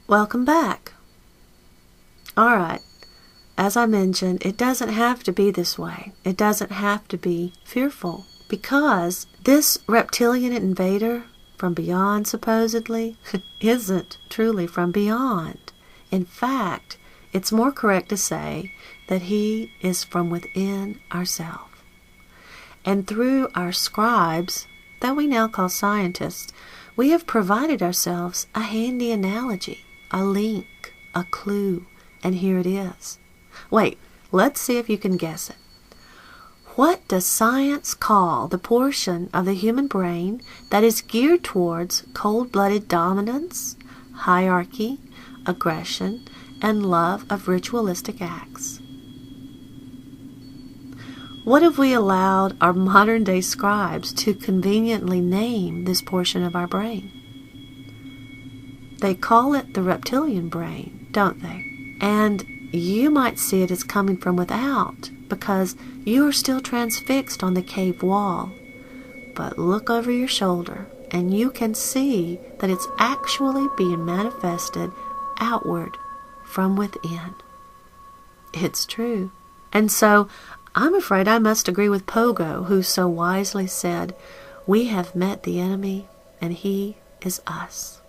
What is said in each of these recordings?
Welcome back. Alright, as I mentioned, it doesn't have to be this way. It doesn't have to be fearful, because this reptilian invader from beyond, supposedly, isn't truly from beyond. In fact, it's more correct to say that he is from within ourselves. And through our scribes, that we now call scientists, we have provided ourselves a handy analogy, a link, a clue, and here it is. Wait, let's see if you can guess it. What does science call the portion of the human brain that is geared towards cold-blooded dominance, hierarchy, aggression, and love of ritualistic acts? What have we allowed our modern-day scribes to conveniently name this portion of our brain? They call it the reptilian brain, don't they? And you might see it as coming from without, because you are still transfixed on the cave wall. But look over your shoulder, and you can see that it's actually being manifested outward from within. It's true. And so, I'm afraid I must agree with Pogo, who so wisely said, "We have met the enemy, and he is us."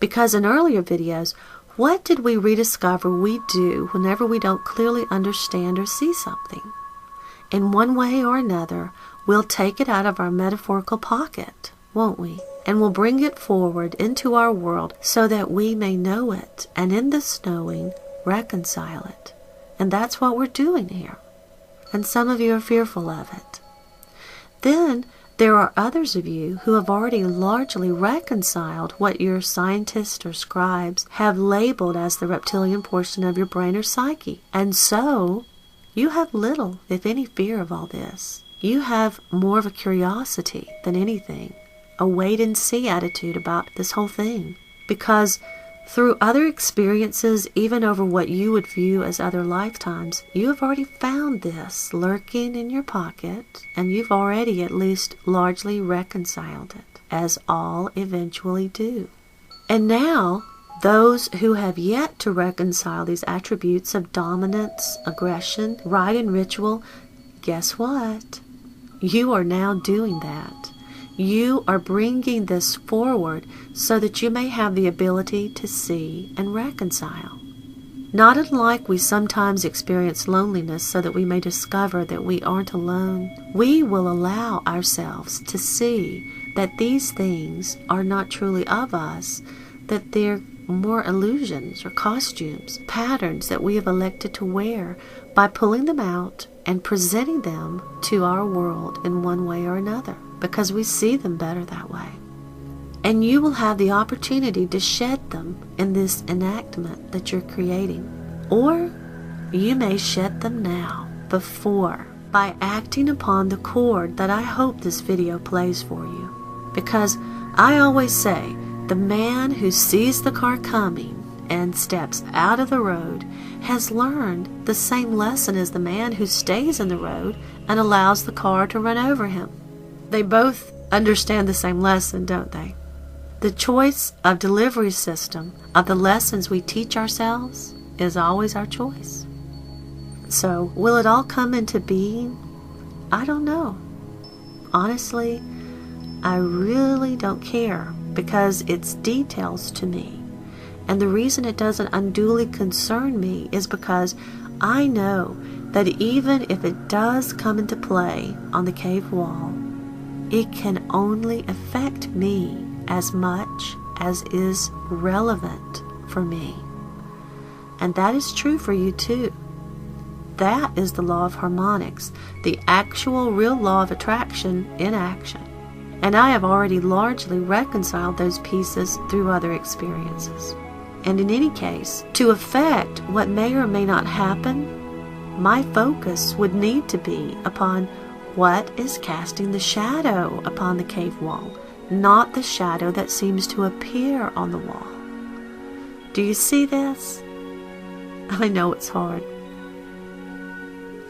Because in earlier videos, what did we rediscover we do whenever we don't clearly understand or see something? In one way or another, we'll take it out of our metaphorical pocket, won't we? And we'll bring it forward into our world so that we may know it, and in this knowing, reconcile it. And that's what we're doing here. And some of you are fearful of it. Then there are others of you who have already largely reconciled what your scientists or scribes have labeled as the reptilian portion of your brain or psyche. And so, you have little, if any, fear of all this. You have more of a curiosity than anything, a wait-and-see attitude about this whole thing. Because through other experiences, even over what you would view as other lifetimes, you have already found this lurking in your pocket, and you've already at least largely reconciled it, as all eventually do. And now, those who have yet to reconcile these attributes of dominance, aggression, rite and ritual, guess what? You are now doing that. You are bringing this forward so that you may have the ability to see and reconcile. Not unlike we sometimes experience loneliness so that we may discover that we aren't alone, we will allow ourselves to see that these things are not truly of us, that they're more illusions or costumes, patterns that we have elected to wear by pulling them out and presenting them to our world in one way or another, because we see them better that way. And you will have the opportunity to shed them in this enactment that you're creating. Or you may shed them now, before, by acting upon the chord that I hope this video plays for you. Because I always say, the man who sees the car coming and steps out of the road has learned the same lesson as the man who stays in the road and allows the car to run over him. They both understand the same lesson, don't they? The choice of delivery system of the lessons we teach ourselves is always our choice. So, will it all come into being? I don't know. Honestly, I really don't care, because it's details to me. And the reason it doesn't unduly concern me is because I know that even if it does come into play on the cave wall, it can only affect me as much as is relevant for me. And that is true for you too. That is the law of harmonics, the actual real law of attraction in action. And I have already largely reconciled those pieces through other experiences. And in any case, to affect what may or may not happen, my focus would need to be upon what is casting the shadow upon the cave wall, not the shadow that seems to appear on the wall. Do you see this? I know it's hard.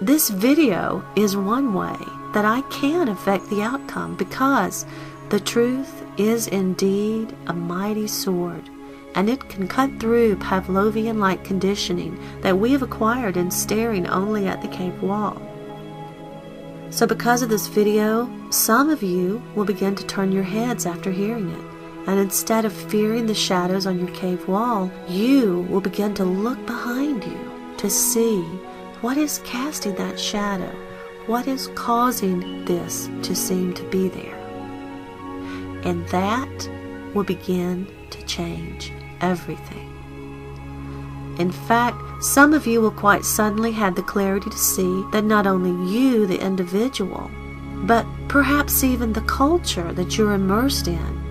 This video is one way that I can affect the outcome, because the truth is indeed a mighty sword, and it can cut through Pavlovian-like conditioning that we have acquired in staring only at the cave wall. So because of this video, some of you will begin to turn your heads after hearing it. And instead of fearing the shadows on your cave wall, you will begin to look behind you to see what is casting that shadow, what is causing this to seem to be there. And that will begin to change everything. In fact, some of you will quite suddenly have the clarity to see that not only you, the individual, but perhaps even the culture that you're immersed in,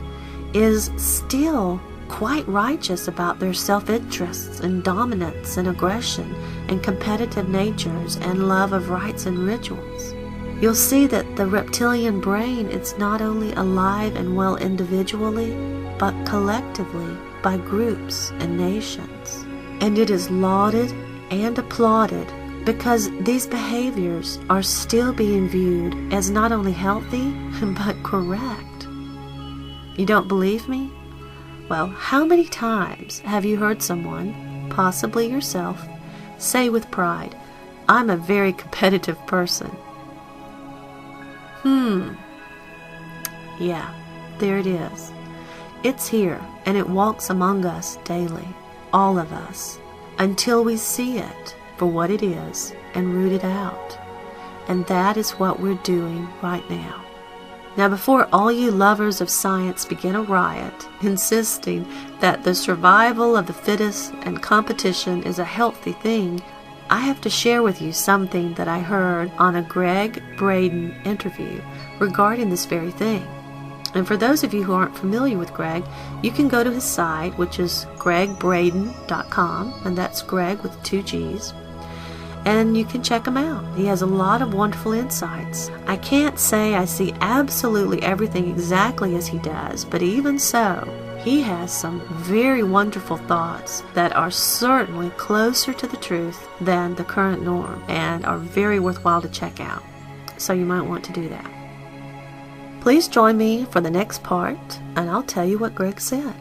is still quite righteous about their self-interests and dominance and aggression and competitive natures and love of rites and rituals. You'll see that the reptilian brain is not only alive and well individually, but collectively by groups and nations. And it is lauded and applauded because these behaviors are still being viewed as not only healthy, but correct. You don't believe me? Well, how many times have you heard someone, possibly yourself, say with pride, "I'm a very competitive person"? Yeah, there it is. It's here, and it walks among us daily, all of us, until we see it for what it is and root it out. And that is what we're doing right now. Now, before all you lovers of science begin a riot, insisting that the survival of the fittest and competition is a healthy thing, I have to share with you something that I heard on a Greg Braden interview regarding this very thing. And for those of you who aren't familiar with Greg, you can go to his site, which is gregbraden.com, and that's Greg with 2 G's. And you can check him out. He has a lot of wonderful insights. I can't say I see absolutely everything exactly as he does, but even so, he has some very wonderful thoughts that are certainly closer to the truth than the current norm and are very worthwhile to check out. So you might want to do that. Please join me for the next part, and I'll tell you what Greg said.